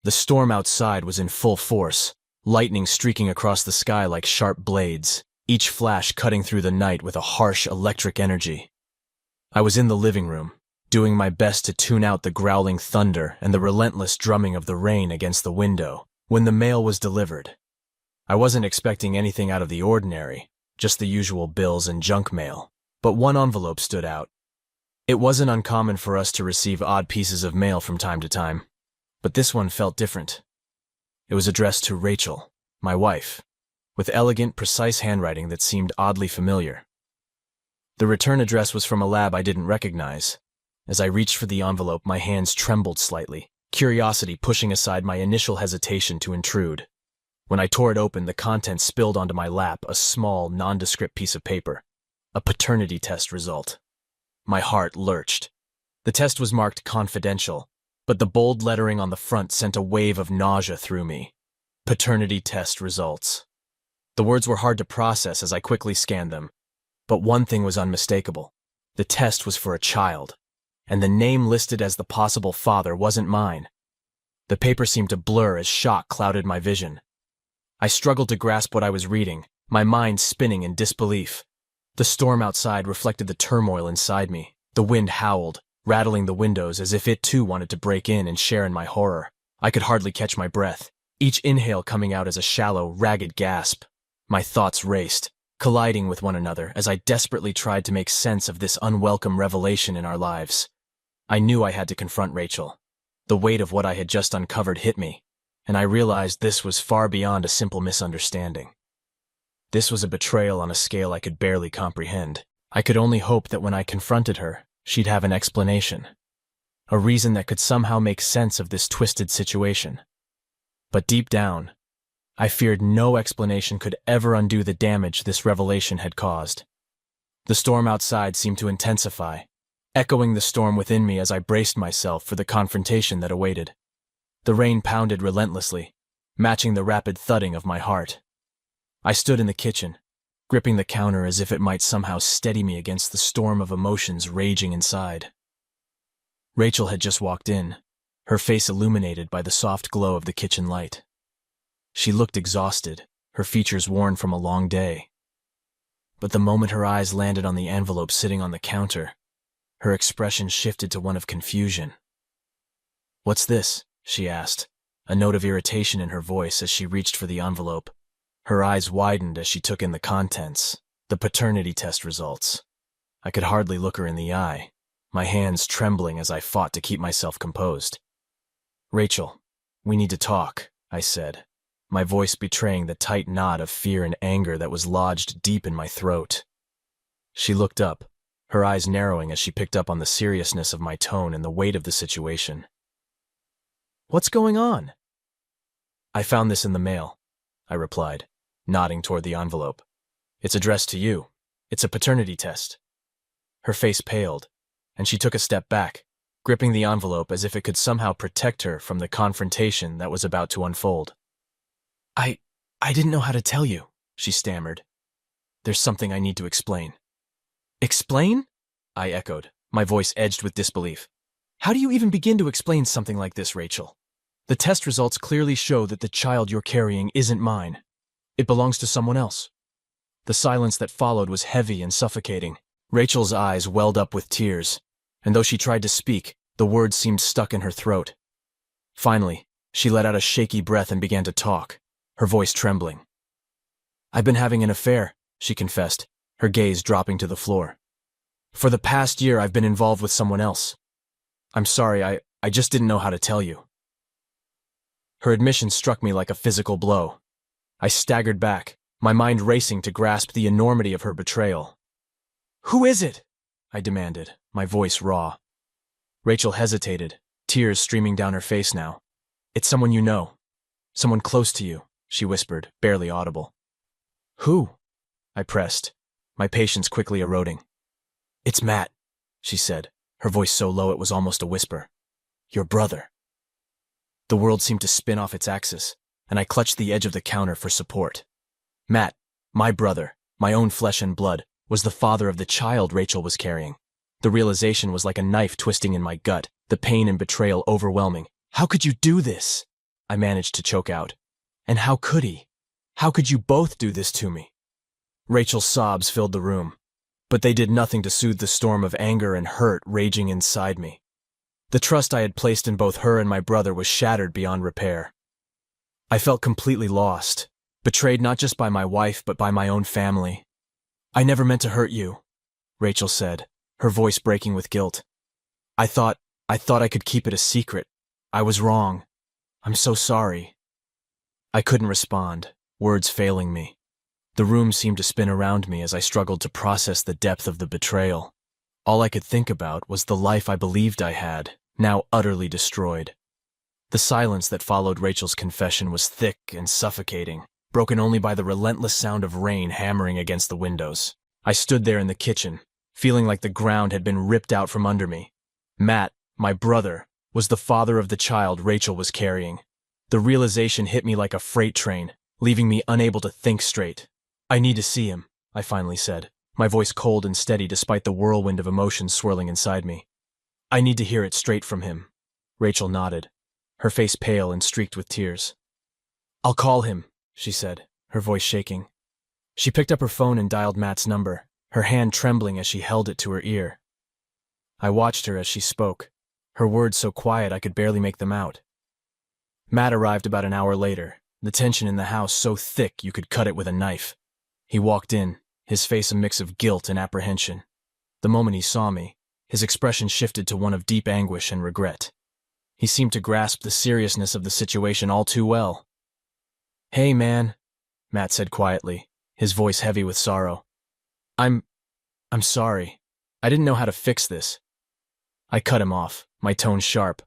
The storm outside was in full force, lightning streaking across the sky like sharp blades, each flash cutting through the night with a harsh electric energy. I was in the living room, doing my best to tune out the growling thunder and the relentless drumming of the rain against the window, when the mail was delivered. I wasn't expecting anything out of the ordinary, just the usual bills and junk mail, but one envelope stood out. It wasn't uncommon for us to receive odd pieces of mail from time to time, but this one felt different. It was addressed to Rachel, my wife, with elegant, precise handwriting that seemed oddly familiar. The return address was from a lab I didn't recognize. As I reached for the envelope, my hands trembled slightly, curiosity pushing aside my initial hesitation to intrude. When I tore it open, the contents spilled onto my lap, a small, nondescript piece of paper. A paternity test result. My heart lurched. The test was marked confidential, but the bold lettering on the front sent a wave of nausea through me. Paternity test results. The words were hard to process as I quickly scanned them, but one thing was unmistakable. The test was for a child, and the name listed as the possible father wasn't mine. The paper seemed to blur as shock clouded my vision. I struggled to grasp what I was reading, my mind spinning in disbelief. The storm outside reflected the turmoil inside me. The wind howled, rattling the windows as if it too wanted to break in and share in my horror. I could hardly catch my breath, each inhale coming out as a shallow, ragged gasp. My thoughts raced, colliding with one another as I desperately tried to make sense of this unwelcome revelation in our lives. I knew I had to confront Rachel. The weight of what I had just uncovered hit me, and I realized this was far beyond a simple misunderstanding. This was a betrayal on a scale I could barely comprehend. I could only hope that when I confronted her, she'd have an explanation. A reason that could somehow make sense of this twisted situation. But deep down, I feared no explanation could ever undo the damage this revelation had caused. The storm outside seemed to intensify, echoing the storm within me as I braced myself for the confrontation that awaited. The rain pounded relentlessly, matching the rapid thudding of my heart. I stood in the kitchen, gripping the counter as if it might somehow steady me against the storm of emotions raging inside. Rachel had just walked in, her face illuminated by the soft glow of the kitchen light. She looked exhausted, her features worn from a long day. But the moment her eyes landed on the envelope sitting on the counter, her expression shifted to one of confusion. "What's this?" she asked, a note of irritation in her voice as she reached for the envelope. Her eyes widened as she took in the contents, the paternity test results. I could hardly look her in the eye, my hands trembling as I fought to keep myself composed. "Rachel, we need to talk," I said, my voice betraying the tight knot of fear and anger that was lodged deep in my throat. She looked up, her eyes narrowing as she picked up on the seriousness of my tone and the weight of the situation. "What's going on?" "I found this in the mail," I replied, nodding toward the envelope. "It's addressed to you. It's a paternity test." Her face paled, and she took a step back, gripping the envelope as if it could somehow protect her from the confrontation that was about to unfold. I didn't know how to tell you," she stammered. "There's something I need to explain." "Explain?" I echoed, my voice edged with disbelief. "How do you even begin to explain something like this, Rachel? The test results clearly show that the child you're carrying isn't mine. It belongs to someone else." The silence that followed was heavy and suffocating. Rachel's eyes welled up with tears, and though she tried to speak, the words seemed stuck in her throat. Finally, she let out a shaky breath and began to talk, her voice trembling. "I've been having an affair," she confessed, her gaze dropping to the floor. "For the past year, I've been involved with someone else. I'm sorry, I just didn't know how to tell you." Her admission struck me like a physical blow. I staggered back, my mind racing to grasp the enormity of her betrayal. "Who is it?" I demanded, my voice raw. Rachel hesitated, tears streaming down her face now. "It's someone you know. Someone close to you," she whispered, barely audible. "Who?" I pressed, my patience quickly eroding. "It's Matt," she said, her voice so low it was almost a whisper. "Your brother." The world seemed to spin off its axis, and I clutched the edge of the counter for support. Matt, my brother, my own flesh and blood, was the father of the child Rachel was carrying. The realization was like a knife twisting in my gut, the pain and betrayal overwhelming. "How could you do this?" I managed to choke out. And how could he? How could you both do this to me? Rachel's sobs filled the room, but they did nothing to soothe the storm of anger and hurt raging inside me. The trust I had placed in both her and my brother was shattered beyond repair. I felt completely lost, betrayed not just by my wife but by my own family. "I never meant to hurt you," Rachel said, her voice breaking with guilt. I thought I could keep it a secret. I was wrong. I'm so sorry." I couldn't respond, words failing me. The room seemed to spin around me as I struggled to process the depth of the betrayal. All I could think about was the life I believed I had, now utterly destroyed. The silence that followed Rachel's confession was thick and suffocating, broken only by the relentless sound of rain hammering against the windows. I stood there in the kitchen, feeling like the ground had been ripped out from under me. Matt, my brother, was the father of the child Rachel was carrying. The realization hit me like a freight train, leaving me unable to think straight. "I need to see him," I finally said, my voice cold and steady despite the whirlwind of emotions swirling inside me. "I need to hear it straight from him." Rachel nodded, her face pale and streaked with tears. "I'll call him," she said, her voice shaking. She picked up her phone and dialed Matt's number, her hand trembling as she held it to her ear. I watched her as she spoke, her words so quiet I could barely make them out. Matt arrived about an hour later, the tension in the house so thick you could cut it with a knife. He walked in, his face a mix of guilt and apprehension. The moment he saw me, his expression shifted to one of deep anguish and regret. He seemed to grasp the seriousness of the situation all too well. "Hey, man," Matt said quietly, his voice heavy with sorrow. I'm sorry. I didn't know how to fix this." I cut him off, my tone sharp.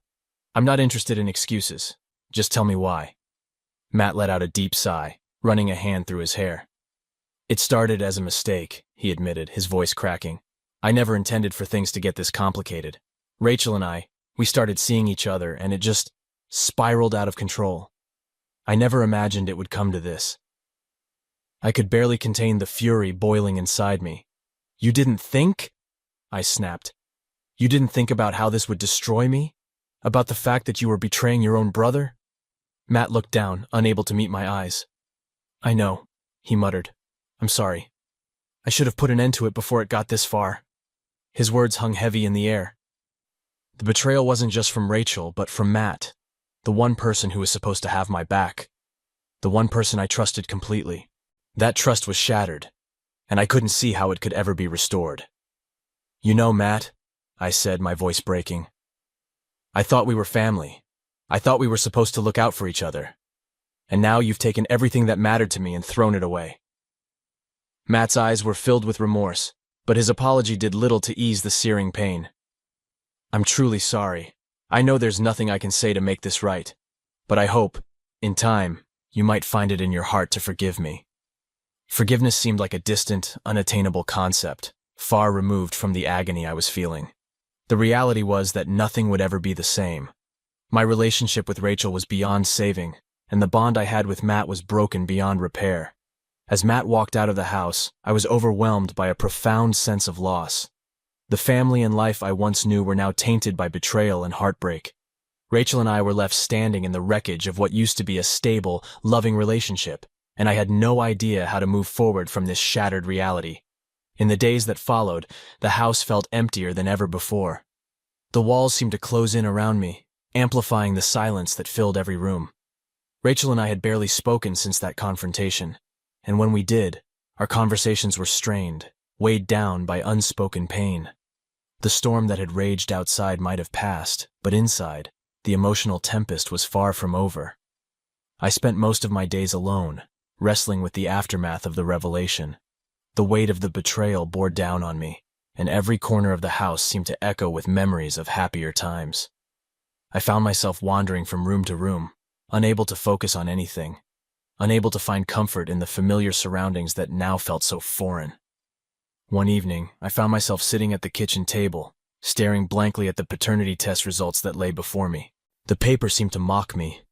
"I'm not interested in excuses. Just tell me why." Matt let out a deep sigh, running a hand through his hair. "It started as a mistake," he admitted, his voice cracking. "I never intended for things to get this complicated. Rachel and we started seeing each other, and it just spiraled out of control. I never imagined it would come to this." I could barely contain the fury boiling inside me. "You didn't think?" I snapped. "You didn't think about how this would destroy me? About the fact that you were betraying your own brother?" Matt looked down, unable to meet my eyes. "I know," he muttered. "I'm sorry. I should have put an end to it before it got this far." His words hung heavy in the air. The betrayal wasn't just from Rachel, but from Matt, the one person who was supposed to have my back, the one person I trusted completely. That trust was shattered, and I couldn't see how it could ever be restored. "You know, Matt," I said, my voice breaking, "I thought we were family. I thought we were supposed to look out for each other. And now you've taken everything that mattered to me and thrown it away." Matt's eyes were filled with remorse, but his apology did little to ease the searing pain. "I'm truly sorry. I know there's nothing I can say to make this right, but I hope, in time, you might find it in your heart to forgive me." Forgiveness seemed like a distant, unattainable concept, far removed from the agony I was feeling. The reality was that nothing would ever be the same. My relationship with Rachel was beyond saving, and the bond I had with Matt was broken beyond repair. As Matt walked out of the house, I was overwhelmed by a profound sense of loss. The family and life I once knew were now tainted by betrayal and heartbreak. Rachel and I were left standing in the wreckage of what used to be a stable, loving relationship, and I had no idea how to move forward from this shattered reality. In the days that followed, the house felt emptier than ever before. The walls seemed to close in around me, amplifying the silence that filled every room. Rachel and I had barely spoken since that confrontation, and when we did, our conversations were strained, weighed down by unspoken pain. The storm that had raged outside might have passed, but inside, the emotional tempest was far from over. I spent most of my days alone, wrestling with the aftermath of the revelation. The weight of the betrayal bore down on me, and every corner of the house seemed to echo with memories of happier times. I found myself wandering from room to room, unable to focus on anything, unable to find comfort in the familiar surroundings that now felt so foreign. One evening, I found myself sitting at the kitchen table, staring blankly at the paternity test results that lay before me. The paper seemed to mock me,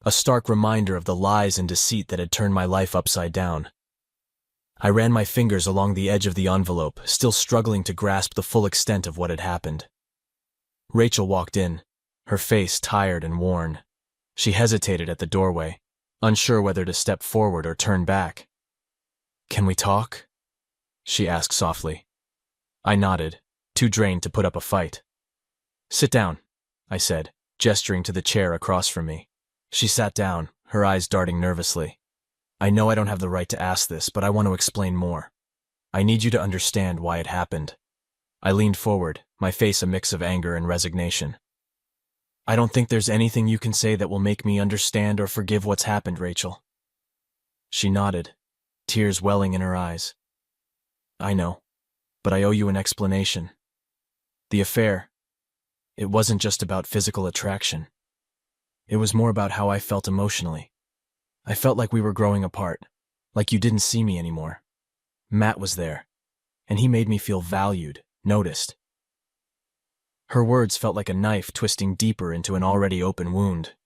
a stark reminder of the lies and deceit that had turned my life upside down. I ran my fingers along the edge of the envelope, still struggling to grasp the full extent of what had happened. Rachel walked in, her face tired and worn. She hesitated at the doorway, unsure whether to step forward or turn back. "Can we talk?" she asked softly. I nodded, too drained to put up a fight. "Sit down," I said, gesturing to the chair across from me. She sat down, her eyes darting nervously. "I know I don't have the right to ask this, but I want to explain more. I need you to understand why it happened." I leaned forward, my face a mix of anger and resignation. "I don't think there's anything you can say that will make me understand or forgive what's happened, Rachel." She nodded, tears welling in her eyes. "I know, but I owe you an explanation. The affair, it wasn't just about physical attraction. It was more about how I felt emotionally. I felt like we were growing apart, like you didn't see me anymore. Matt was there, and he made me feel valued, noticed." Her words felt like a knife twisting deeper into an already open wound.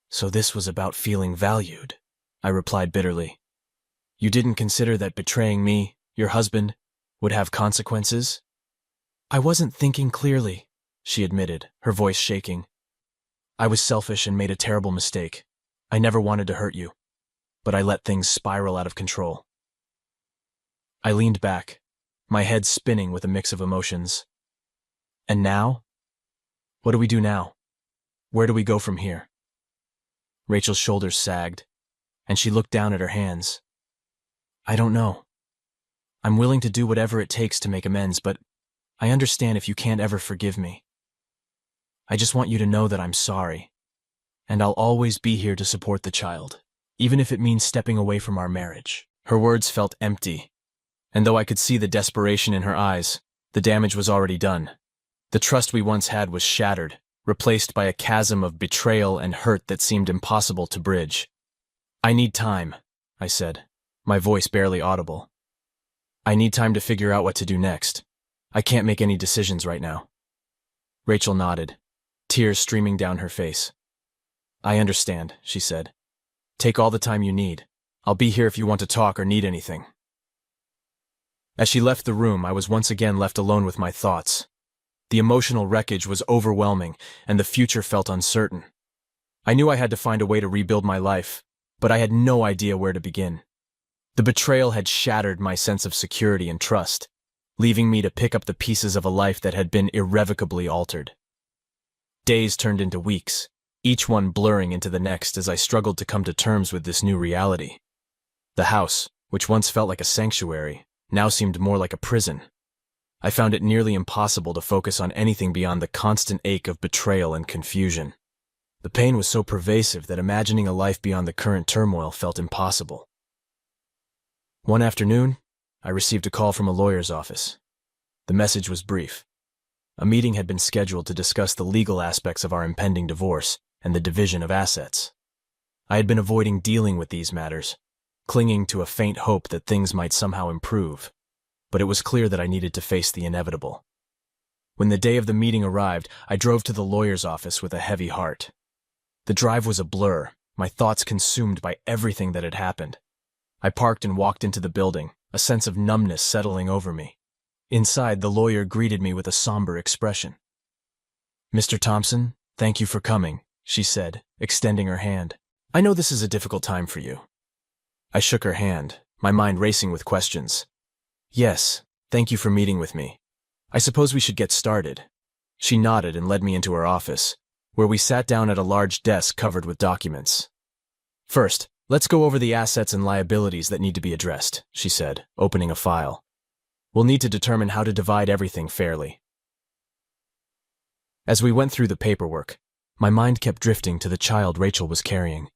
"So this was about feeling valued," I replied bitterly. "You didn't consider that betraying me, your husband, would have consequences?" "I wasn't thinking clearly," she admitted, her voice shaking. "I was selfish and made a terrible mistake. I never wanted to hurt you, but I let things spiral out of control." I leaned back, my head spinning with a mix of emotions. "And now? What do we do now? Where do we go from here?" Rachel's shoulders sagged, and she looked down at her hands. "I don't know. I'm willing to do whatever it takes to make amends, but I understand if you can't ever forgive me. I just want you to know that I'm sorry, and I'll always be here to support the child, even if it means stepping away from our marriage." Her words felt empty, and though I could see the desperation in her eyes, the damage was already done. The trust we once had was shattered, replaced by a chasm of betrayal and hurt that seemed impossible to bridge. "I need time," I said, my voice barely audible. "I need time to figure out what to do next. I can't make any decisions right now." Rachel nodded, tears streaming down her face. "I understand," she said. "Take all the time you need. I'll be here if you want to talk or need anything." As she left the room, I was once again left alone with my thoughts. The emotional wreckage was overwhelming, and the future felt uncertain. I knew I had to find a way to rebuild my life, but I had no idea where to begin. The betrayal had shattered my sense of security and trust, leaving me to pick up the pieces of a life that had been irrevocably altered. Days turned into weeks, each one blurring into the next as I struggled to come to terms with this new reality. The house, which once felt like a sanctuary, now seemed more like a prison. I found it nearly impossible to focus on anything beyond the constant ache of betrayal and confusion. The pain was so pervasive that imagining a life beyond the current turmoil felt impossible. One afternoon, I received a call from a lawyer's office. The message was brief. A meeting had been scheduled to discuss the legal aspects of our impending divorce and the division of assets. I had been avoiding dealing with these matters, clinging to a faint hope that things might somehow improve, but it was clear that I needed to face the inevitable. When the day of the meeting arrived, I drove to the lawyer's office with a heavy heart. The drive was a blur, my thoughts consumed by everything that had happened. I parked and walked into the building, a sense of numbness settling over me. Inside, the lawyer greeted me with a somber expression. "Mr. Thompson, thank you for coming," she said, extending her hand. "I know this is a difficult time for you." I shook her hand, my mind racing with questions. "Yes, thank you for meeting with me. I suppose we should get started." She nodded and led me into her office, where we sat down at a large desk covered with documents. "First, let's go over the assets and liabilities that need to be addressed," she said, opening a file. "We'll need to determine how to divide everything fairly." As we went through the paperwork, my mind kept drifting to the child Rachel was carrying.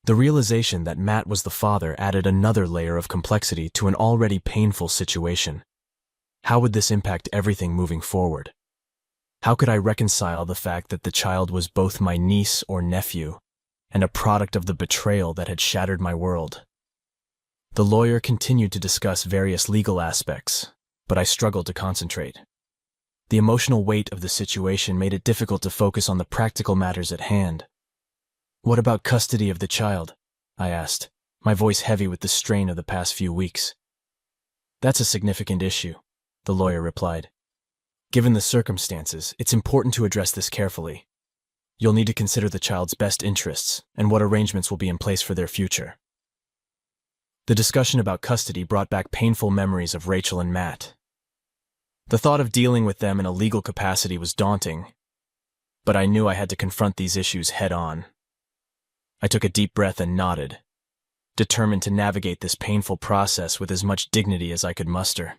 The realization that Matt was the father added another layer of complexity to an already painful situation. How would this impact everything moving forward? How could I reconcile the fact that the child was both my niece or nephew and a product of the betrayal that had shattered my world? The lawyer continued to discuss various legal aspects, but I struggled to concentrate. The emotional weight of the situation made it difficult to focus on the practical matters at hand. "What about custody of the child?" I asked, my voice heavy with the strain of the past few weeks. "That's a significant issue," the lawyer replied. "Given the circumstances, it's important to address this carefully. You'll need to consider the child's best interests and what arrangements will be in place for their future. The discussion about custody brought back painful memories of Rachel and Matt. The thought of dealing with them in a legal capacity was daunting, but I knew I had to confront these issues head-on. I took a deep breath and nodded, determined to navigate this painful process with as much dignity as I could muster.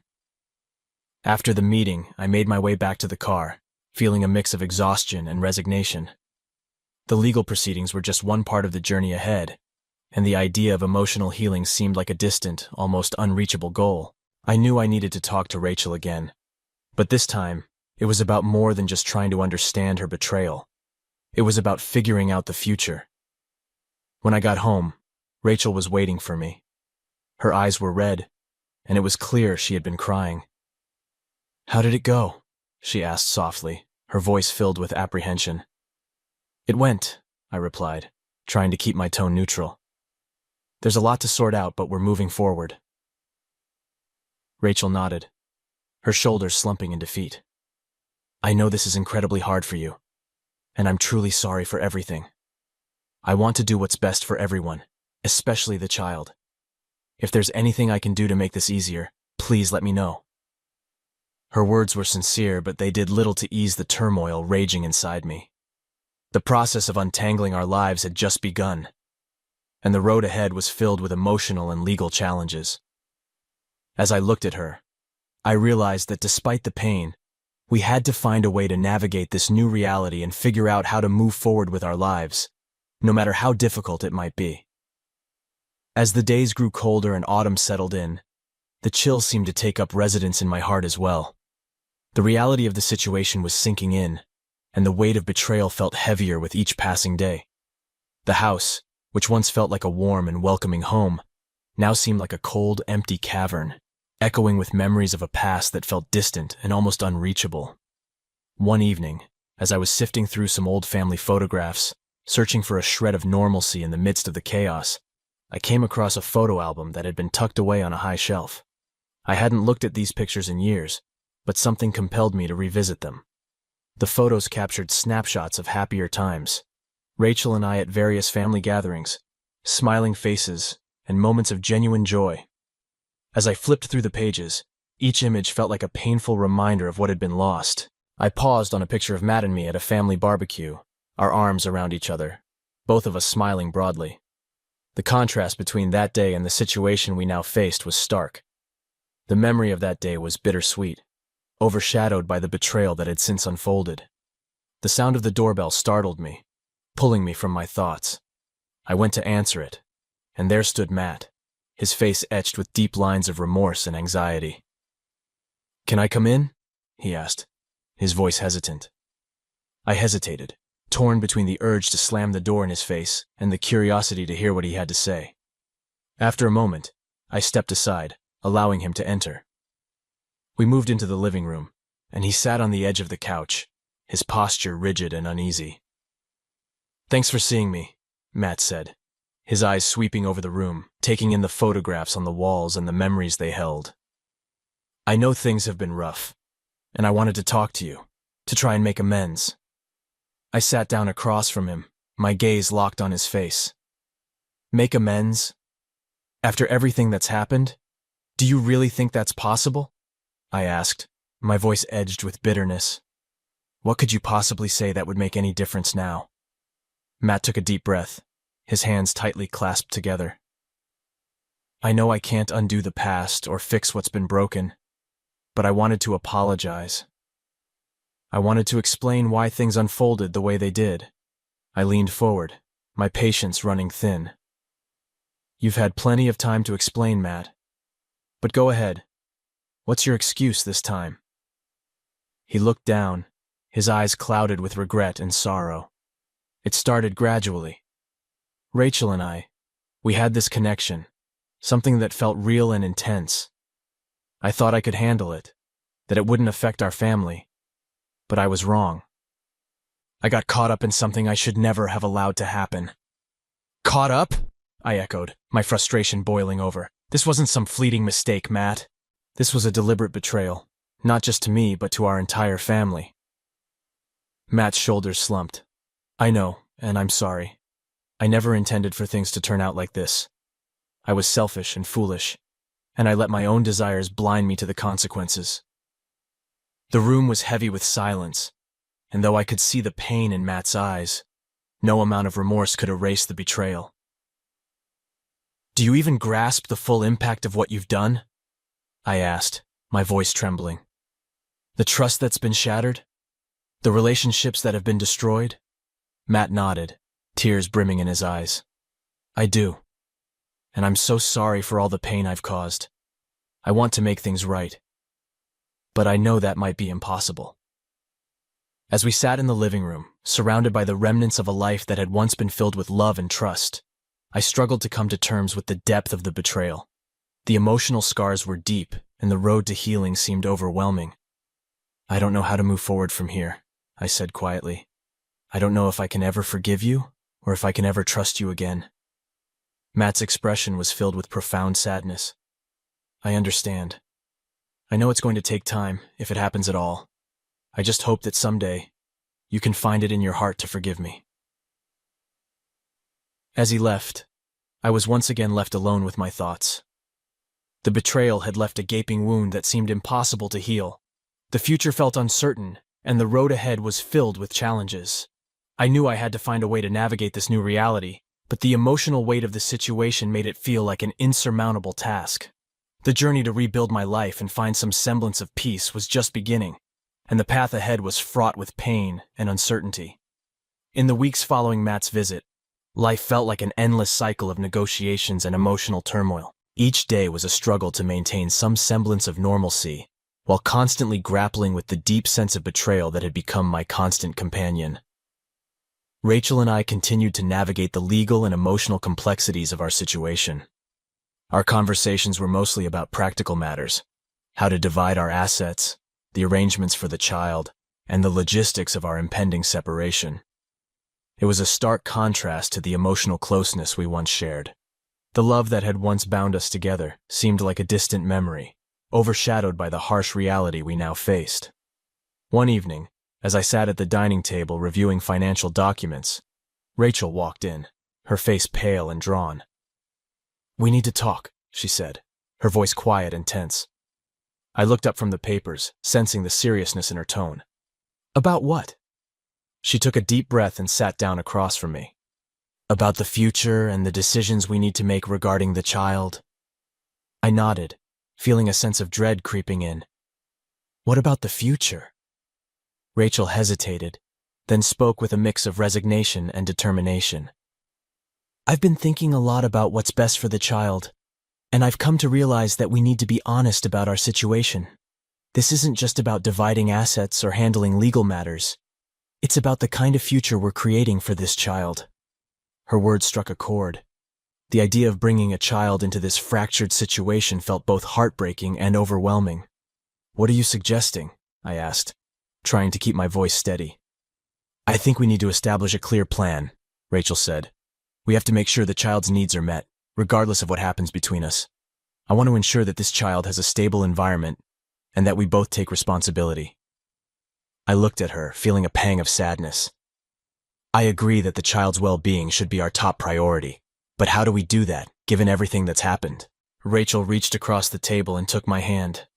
After the meeting, I made my way back to the car, feeling a mix of exhaustion and resignation. The legal proceedings were just one part of the journey ahead, and the idea of emotional healing seemed like a distant, almost unreachable goal. I knew I needed to talk to Rachel again, but this time, it was about more than just trying to understand her betrayal. It was about figuring out the future. When I got home, Rachel was waiting for me. Her eyes were red, and it was clear she had been crying. "How did it go?" she asked softly, her voice filled with apprehension. "It went," I replied, trying to keep my tone neutral. "There's a lot to sort out, but we're moving forward." Rachel nodded, her shoulders slumping in defeat. "I know this is incredibly hard for you, and I'm truly sorry for everything. I want to do what's best for everyone, especially the child. If there's anything I can do to make this easier, please let me know." Her words were sincere, but they did little to ease the turmoil raging inside me. The process of untangling our lives had just begun, and the road ahead was filled with emotional and legal challenges. As I looked at her, I realized that despite the pain, we had to find a way to navigate this new reality and figure out how to move forward with our lives, no matter how difficult it might be. As the days grew colder and autumn settled in, the chill seemed to take up residence in my heart as well. The reality of the situation was sinking in, and the weight of betrayal felt heavier with each passing day. The house, which once felt like a warm and welcoming home, now seemed like a cold, empty cavern, echoing with memories of a past that felt distant and almost unreachable. One evening, as I was sifting through some old family photographs, searching for a shred of normalcy in the midst of the chaos, I came across a photo album that had been tucked away on a high shelf. I hadn't looked at these pictures in years, but something compelled me to revisit them. The photos captured snapshots of happier times, Rachel and I at various family gatherings, smiling faces, and moments of genuine joy. As I flipped through the pages, each image felt like a painful reminder of what had been lost. I paused on a picture of Matt and me at a family barbecue, our arms around each other, both of us smiling broadly. The contrast between that day and the situation we now faced was stark. The memory of that day was bittersweet, overshadowed by the betrayal that had since unfolded. The sound of the doorbell startled me, pulling me from my thoughts. I went to answer it, and there stood Matt, his face etched with deep lines of remorse and anxiety. "Can I come in?" he asked, his voice hesitant. I hesitated, torn between the urge to slam the door in his face and the curiosity to hear what he had to say. After a moment, I stepped aside, allowing him to enter. We moved into the living room, and he sat on the edge of the couch, his posture rigid and uneasy. "Thanks for seeing me," Matt said, his eyes sweeping over the room, taking in the photographs on the walls and the memories they held. "I know things have been rough, and I wanted to talk to you, to try and make amends." I sat down across from him, my gaze locked on his face. "Make amends? After everything that's happened? Do you really think that's possible?" I asked, my voice edged with bitterness. "What could you possibly say that would make any difference now?" Matt took a deep breath, his hands tightly clasped together. "I know I can't undo the past or fix what's been broken, but I wanted to apologize. I wanted to explain why things unfolded the way they did." I leaned forward, my patience running thin. "You've had plenty of time to explain, Matt. But go ahead. What's your excuse this time?" He looked down, his eyes clouded with regret and sorrow. It started gradually. Rachel and I, we had this connection, something that felt real and intense. I thought I could handle it, that it wouldn't affect our family. But I was wrong. I got caught up in something I should never have allowed to happen. "Caught up?" I echoed, my frustration boiling over. "This wasn't some fleeting mistake, Matt. This was a deliberate betrayal, not just to me, but to our entire family." Matt's shoulders slumped. I know, and I'm sorry. I never intended for things to turn out like this. I was selfish and foolish, and I let my own desires blind me to the consequences. The room was heavy with silence, and though I could see the pain in Matt's eyes, no amount of remorse could erase the betrayal. Do you even grasp the full impact of what you've done? I asked, my voice trembling. The trust that's been shattered? The relationships that have been destroyed? Matt nodded, tears brimming in his eyes. I do. And I'm so sorry for all the pain I've caused. I want to make things right. But I know that might be impossible. As we sat in the living room, surrounded by the remnants of a life that had once been filled with love and trust, I struggled to come to terms with the depth of the betrayal. The emotional scars were deep, and the road to healing seemed overwhelming. I don't know how to move forward from here, I said quietly. I don't know if I can ever forgive you, or if I can ever trust you again. Matt's expression was filled with profound sadness. I understand. I know it's going to take time, if it happens at all. I just hope that someday you can find it in your heart to forgive me. As he left, I was once again left alone with my thoughts. The betrayal had left a gaping wound that seemed impossible to heal. The future felt uncertain, and the road ahead was filled with challenges. I knew I had to find a way to navigate this new reality, but the emotional weight of the situation made it feel like an insurmountable task. The journey to rebuild my life and find some semblance of peace was just beginning, and the path ahead was fraught with pain and uncertainty. In the weeks following Matt's visit, life felt like an endless cycle of negotiations and emotional turmoil. Each day was a struggle to maintain some semblance of normalcy, while constantly grappling with the deep sense of betrayal that had become my constant companion. Rachel and I continued to navigate the legal and emotional complexities of our situation. Our conversations were mostly about practical matters, how to divide our assets, the arrangements for the child, and the logistics of our impending separation. It was a stark contrast to the emotional closeness we once shared. The love that had once bound us together seemed like a distant memory, overshadowed by the harsh reality we now faced. One evening, as I sat at the dining table reviewing financial documents, Rachel walked in, her face pale and drawn. "We need to talk," she said, her voice quiet and tense. I looked up from the papers, sensing the seriousness in her tone. "About what?" She took a deep breath and sat down across from me. "About the future and the decisions we need to make regarding the child." I nodded, feeling a sense of dread creeping in. "What about the future?" Rachel hesitated, then spoke with a mix of resignation and determination. "I've been thinking a lot about what's best for the child, and I've come to realize that we need to be honest about our situation. This isn't just about dividing assets or handling legal matters. It's about the kind of future we're creating for this child." Her words struck a chord. The idea of bringing a child into this fractured situation felt both heartbreaking and overwhelming. "What are you suggesting?" I asked, trying to keep my voice steady. "I think we need to establish a clear plan," Rachel said. "We have to make sure the child's needs are met, regardless of what happens between us. I want to ensure that this child has a stable environment and that we both take responsibility." I looked at her, feeling a pang of sadness. "I agree that the child's well-being should be our top priority, but how do we do that, given everything that's happened?" Rachel reached across the table and took my hand.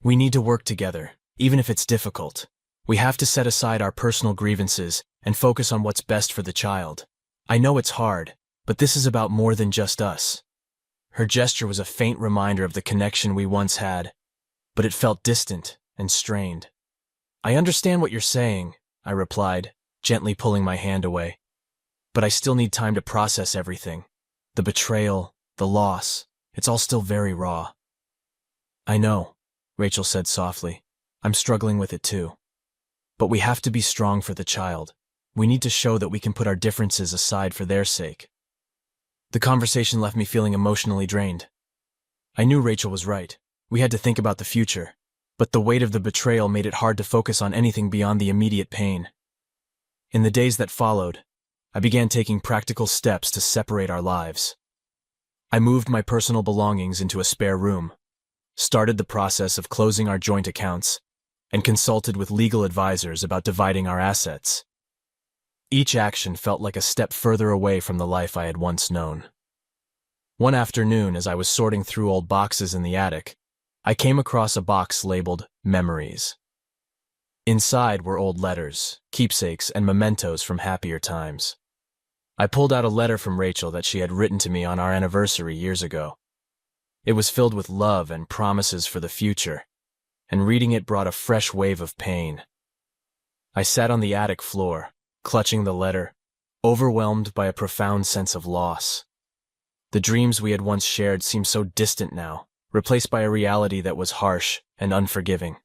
"We need to work together, even if it's difficult. We have to set aside our personal grievances and focus on what's best for the child. I know it's hard, but this is about more than just us." Her gesture was a faint reminder of the connection we once had, but it felt distant and strained. "I understand what you're saying," I replied, gently pulling my hand away. "But I still need time to process everything. The betrayal, the loss, it's all still very raw." "I know," Rachel said softly. "I'm struggling with it too. But we have to be strong for the child. We need to show that we can put our differences aside for their sake." The conversation left me feeling emotionally drained. I knew Rachel was right. We had to think about the future, but the weight of the betrayal made it hard to focus on anything beyond the immediate pain. In the days that followed, I began taking practical steps to separate our lives. I moved my personal belongings into a spare room, started the process of closing our joint accounts, and consulted with legal advisors about dividing our assets. Each action felt like a step further away from the life I had once known. One afternoon, as I was sorting through old boxes in the attic, I came across a box labeled Memories. Inside were old letters, keepsakes, and mementos from happier times. I pulled out a letter from Rachel that she had written to me on our anniversary years ago. It was filled with love and promises for the future, and reading it brought a fresh wave of pain. I sat on the attic floor, clutching the letter, overwhelmed by a profound sense of loss. The dreams we had once shared seemed so distant now, replaced by a reality that was harsh and unforgiving.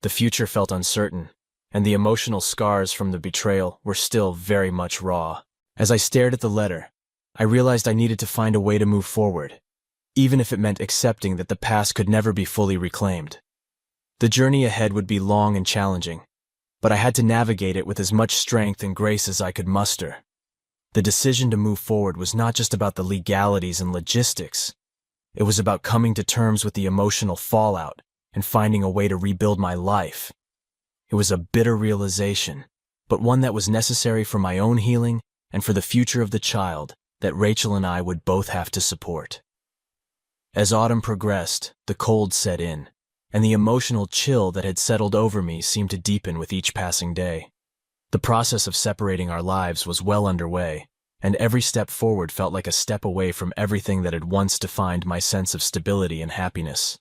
The future felt uncertain, and the emotional scars from the betrayal were still very much raw. As I stared at the letter, I realized I needed to find a way to move forward, even if it meant accepting that the past could never be fully reclaimed. The journey ahead would be long and challenging, but I had to navigate it with as much strength and grace as I could muster. The decision to move forward was not just about the legalities and logistics. It was about coming to terms with the emotional fallout and finding a way to rebuild my life. It was a bitter realization, but one that was necessary for my own healing and for the future of the child that Rachel and I would both have to support. As autumn progressed, the cold set in, and the emotional chill that had settled over me seemed to deepen with each passing day. The process of separating our lives was well underway, and every step forward felt like a step away from everything that had once defined my sense of stability and happiness.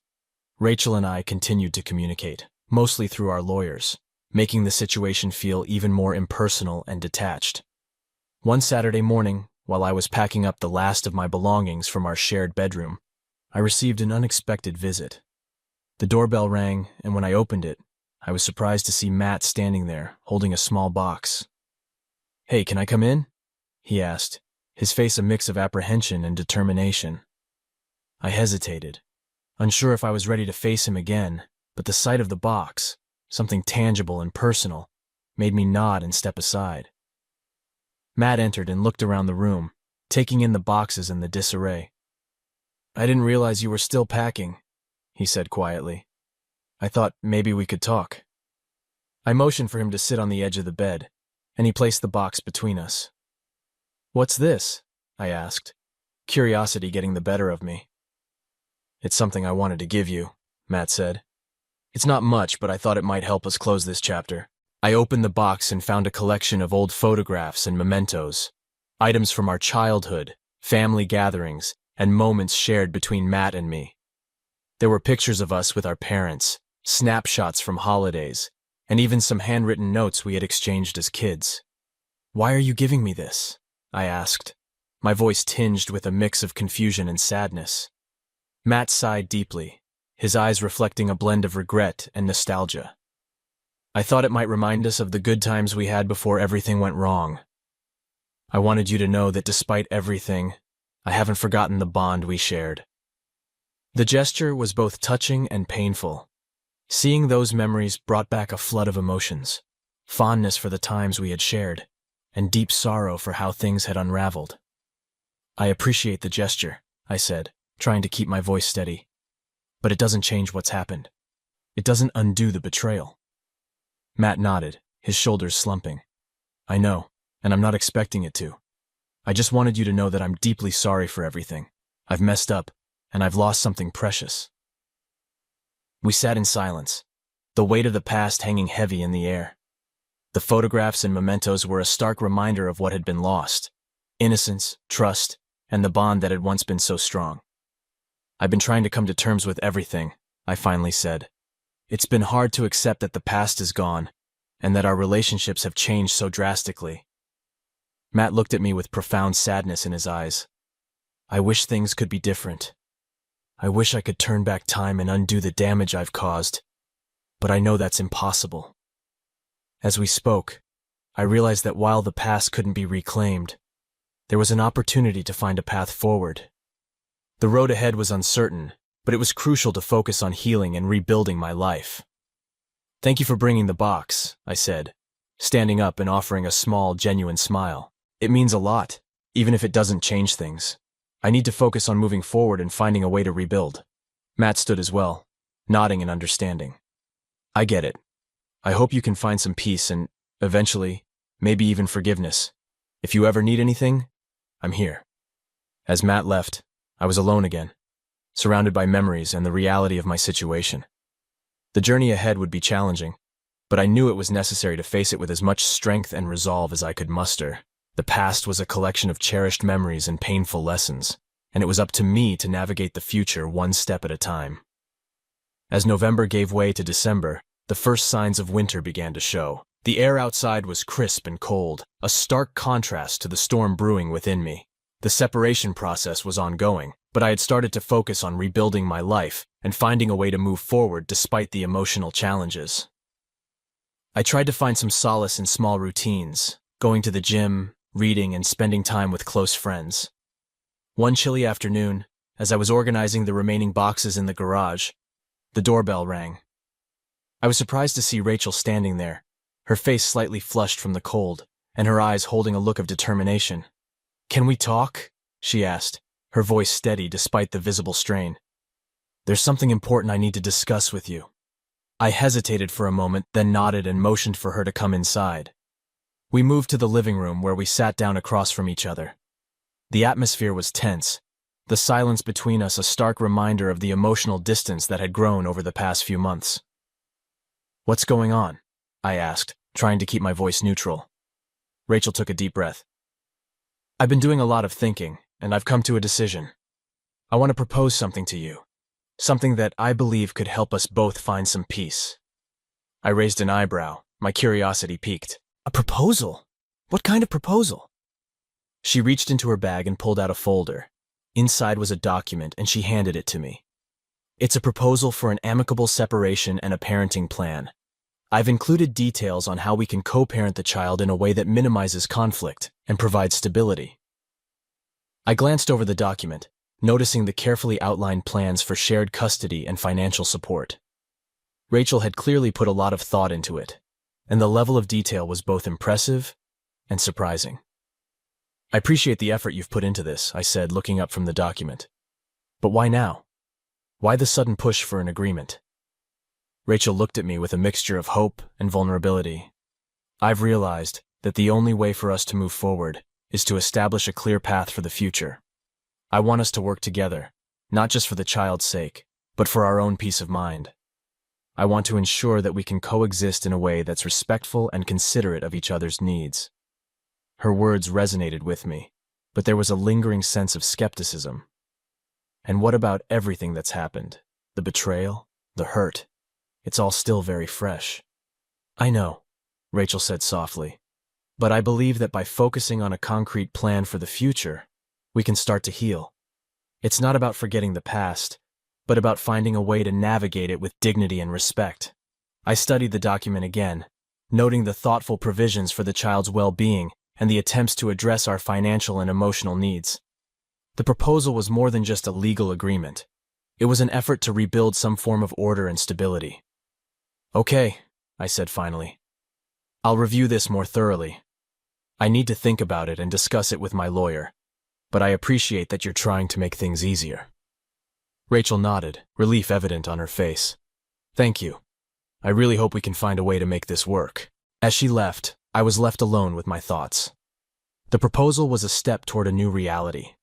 Rachel and I continued to communicate, mostly through our lawyers, making the situation feel even more impersonal and detached. One Saturday morning, while I was packing up the last of my belongings from our shared bedroom, I received an unexpected visit. The doorbell rang, and when I opened it, I was surprised to see Matt standing there, holding a small box. "Hey, can I come in?" he asked, his face a mix of apprehension and determination. I hesitated, unsure if I was ready to face him again, but the sight of the box, something tangible and personal, made me nod and step aside. Matt entered and looked around the room, taking in the boxes and the disarray. "I didn't realize you were still packing," he said quietly. "I thought maybe we could talk." I motioned for him to sit on the edge of the bed, and he placed the box between us. "What's this?" I asked, curiosity getting the better of me. "It's something I wanted to give you," Matt said. "It's not much, but I thought it might help us close this chapter." I opened the box and found a collection of old photographs and mementos, items from our childhood, family gatherings, and moments shared between Matt and me. There were pictures of us with our parents, snapshots from holidays, and even some handwritten notes we had exchanged as kids. "Why are you giving me this?" I asked, my voice tinged with a mix of confusion and sadness. Matt sighed deeply, his eyes reflecting a blend of regret and nostalgia. "I thought it might remind us of the good times we had before everything went wrong. I wanted you to know that despite everything, I haven't forgotten the bond we shared." The gesture was both touching and painful. Seeing those memories brought back a flood of emotions, fondness for the times we had shared, and deep sorrow for how things had unraveled. "I appreciate the gesture," I said, trying to keep my voice steady. "But it doesn't change what's happened. It doesn't undo the betrayal." Matt nodded, his shoulders slumping. "I know, and I'm not expecting it to. I just wanted you to know that I'm deeply sorry for everything. I've messed up, and I've lost something precious." We sat in silence, the weight of the past hanging heavy in the air. The photographs and mementos were a stark reminder of what had been lost: innocence, trust, and the bond that had once been so strong. "I've been trying to come to terms with everything," I finally said. "It's been hard to accept that the past is gone, and that our relationships have changed so drastically." Matt looked at me with profound sadness in his eyes. "I wish things could be different. I wish I could turn back time and undo the damage I've caused, but I know that's impossible." As we spoke, I realized that while the past couldn't be reclaimed, there was an opportunity to find a path forward. The road ahead was uncertain, but it was crucial to focus on healing and rebuilding my life. "Thank you for bringing the box," I said, standing up and offering a small, genuine smile. "It means a lot, even if it doesn't change things. I need to focus on moving forward and finding a way to rebuild." Matt stood as well, nodding in understanding. "I get it. I hope you can find some peace and, eventually, maybe even forgiveness. If you ever need anything, I'm here. As Matt left, I was alone again, surrounded by memories and the reality of my situation. The journey ahead would be challenging, but I knew it was necessary to face it with as much strength and resolve as I could muster. The past was a collection of cherished memories and painful lessons, and it was up to me to navigate the future one step at a time. As November gave way to December, the first signs of winter began to show. The air outside was crisp and cold, a stark contrast to the storm brewing within me. The separation process was ongoing, but I had started to focus on rebuilding my life and finding a way to move forward despite the emotional challenges. I tried to find some solace in small routines, going to the gym, reading, and spending time with close friends. One chilly afternoon, as I was organizing the remaining boxes in the garage, the doorbell rang. I was surprised to see Rachel standing there, her face slightly flushed from the cold, and her eyes holding a look of determination. "Can we talk?" she asked, her voice steady despite the visible strain. "There's something important I need to discuss with you." I hesitated for a moment, then nodded and motioned for her to come inside. We moved to the living room where we sat down across from each other. The atmosphere was tense, the silence between us a stark reminder of the emotional distance that had grown over the past few months. "What's going on?" I asked, trying to keep my voice neutral. Rachel took a deep breath. "I've been doing a lot of thinking, and I've come to a decision. I want to propose something to you, something that I believe could help us both find some peace." I raised an eyebrow, my curiosity piqued. "A proposal? What kind of proposal?" She reached into her bag and pulled out a folder. Inside was a document, and she handed it to me. "It's a proposal for an amicable separation and a parenting plan. I've included details on how we can co-parent the child in a way that minimizes conflict and provides stability." I glanced over the document, noticing the carefully outlined plans for shared custody and financial support. Rachel had clearly put a lot of thought into it, and the level of detail was both impressive and surprising. "I appreciate the effort you've put into this," I said, looking up from the document. "But why now? Why the sudden push for an agreement?" Rachel looked at me with a mixture of hope and vulnerability. "I've realized that the only way for us to move forward is to establish a clear path for the future. I want us to work together, not just for the child's sake, but for our own peace of mind. I want to ensure that we can coexist in a way that's respectful and considerate of each other's needs." Her words resonated with me, but there was a lingering sense of skepticism. "And what about everything that's happened? The betrayal, the hurt? It's all still very fresh." "I know," Rachel said softly, "but I believe that by focusing on a concrete plan for the future, we can start to heal. It's not about forgetting the past, but about finding a way to navigate it with dignity and respect." I studied the document again, noting the thoughtful provisions for the child's well-being and the attempts to address our financial and emotional needs. The proposal was more than just a legal agreement. It was an effort to rebuild some form of order and stability. "Okay," I said finally. "I'll review this more thoroughly. I need to think about it and discuss it with my lawyer, but I appreciate that you're trying to make things easier." Rachel nodded, relief evident on her face. "Thank you. I really hope we can find a way to make this work." As she left, I was left alone with my thoughts. The proposal was a step toward a new reality.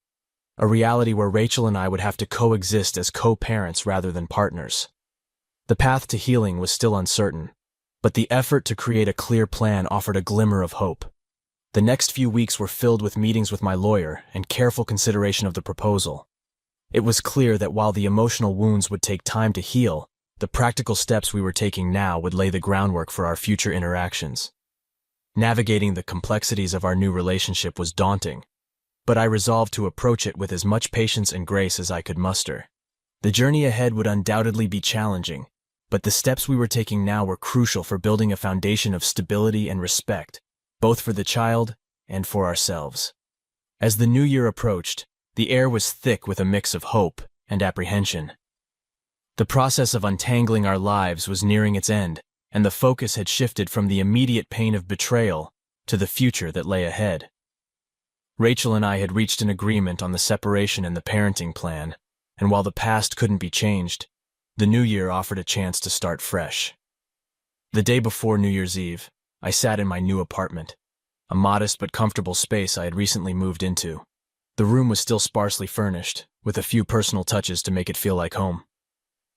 A reality where Rachel and I would have to coexist as co-parents rather than partners. The path to healing was still uncertain, but the effort to create a clear plan offered a glimmer of hope. The next few weeks were filled with meetings with my lawyer and careful consideration of the proposal. It was clear that while the emotional wounds would take time to heal, the practical steps we were taking now would lay the groundwork for our future interactions. Navigating the complexities of our new relationship was daunting, but I resolved to approach it with as much patience and grace as I could muster. The journey ahead would undoubtedly be challenging, but the steps we were taking now were crucial for building a foundation of stability and respect, both for the child and for ourselves. As the new year approached, the air was thick with a mix of hope and apprehension. The process of untangling our lives was nearing its end, and the focus had shifted from the immediate pain of betrayal to the future that lay ahead. Rachel and I had reached an agreement on the separation and the parenting plan, and while the past couldn't be changed, the new year offered a chance to start fresh. The day before New Year's Eve, I sat in my new apartment, a modest but comfortable space I had recently moved into. The room was still sparsely furnished, with a few personal touches to make it feel like home.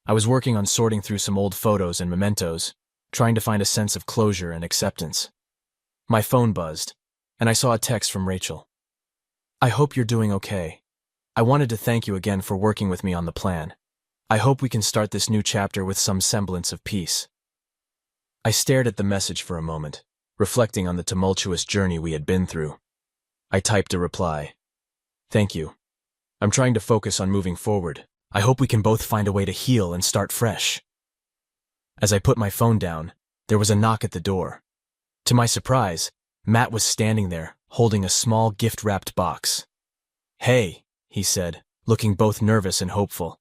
I was working on sorting through some old photos and mementos, trying to find a sense of closure and acceptance. My phone buzzed, and I saw a text from Rachel. "I hope you're doing okay. I wanted to thank you again for working with me on the plan. I hope we can start this new chapter with some semblance of peace." I stared at the message for a moment, reflecting on the tumultuous journey we had been through. I typed a reply. "Thank you. I'm trying to focus on moving forward. I hope we can both find a way to heal and start fresh." As I put my phone down, there was a knock at the door. To my surprise, Matt was standing there, holding a small gift-wrapped box. "Hey," he said, looking both nervous and hopeful.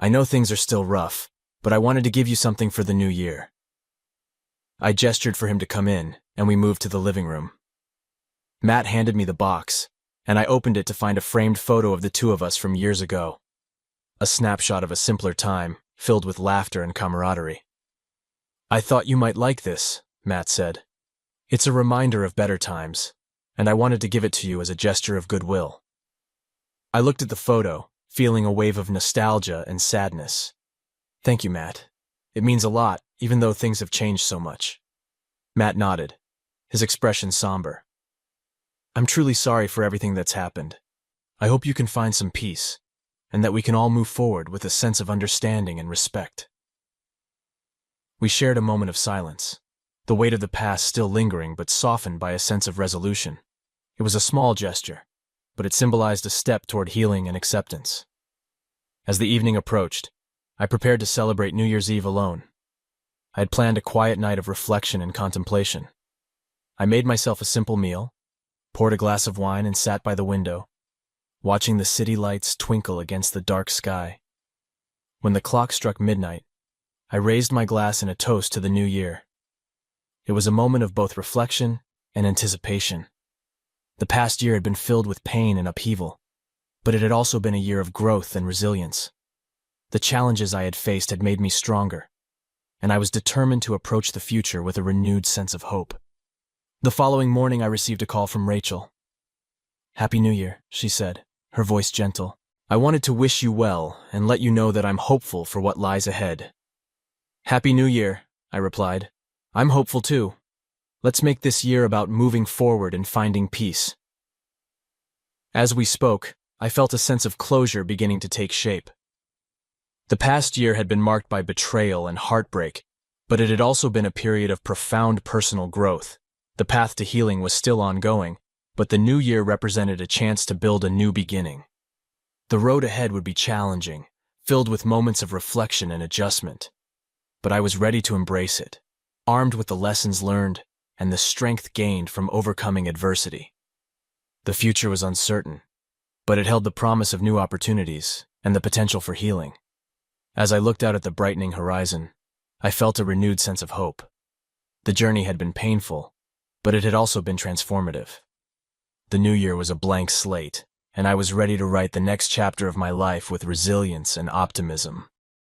"I know things are still rough, but I wanted to give you something for the new year." I gestured for him to come in, and we moved to the living room. Matt handed me the box, and I opened it to find a framed photo of the two of us from years ago. A snapshot of a simpler time, filled with laughter and camaraderie. "I thought you might like this," Matt said. "It's a reminder of better times, and I wanted to give it to you as a gesture of goodwill." I looked at the photo, feeling a wave of nostalgia and sadness. "Thank you, Matt. It means a lot, even though things have changed so much." Matt nodded, his expression somber. "I'm truly sorry for everything that's happened. I hope you can find some peace, and that we can all move forward with a sense of understanding and respect." We shared a moment of silence, the weight of the past still lingering but softened by a sense of resolution. It was a small gesture, but it symbolized a step toward healing and acceptance. As the evening approached, I prepared to celebrate New Year's Eve alone. I had planned a quiet night of reflection and contemplation. I made myself a simple meal, poured a glass of wine and sat by the window, watching the city lights twinkle against the dark sky. When the clock struck midnight, I raised my glass in a toast to the new year. It was a moment of both reflection and anticipation. The past year had been filled with pain and upheaval, but it had also been a year of growth and resilience. The challenges I had faced had made me stronger, and I was determined to approach the future with a renewed sense of hope. The following morning I received a call from Rachel. "Happy New Year," she said, her voice gentle. "I wanted to wish you well and let you know that I'm hopeful for what lies ahead." "Happy New Year," I replied. "I'm hopeful too. Let's make this year about moving forward and finding peace." As we spoke, I felt a sense of closure beginning to take shape. The past year had been marked by betrayal and heartbreak, but it had also been a period of profound personal growth. The path to healing was still ongoing, but the new year represented a chance to build a new beginning. The road ahead would be challenging, filled with moments of reflection and adjustment. But I was ready to embrace it, armed with the lessons learned and the strength gained from overcoming adversity. The future was uncertain, but it held the promise of new opportunities and the potential for healing. As I looked out at the brightening horizon, I felt a renewed sense of hope. The journey had been painful, but it had also been transformative. The new year was a blank slate, and I was ready to write the next chapter of my life with resilience and optimism.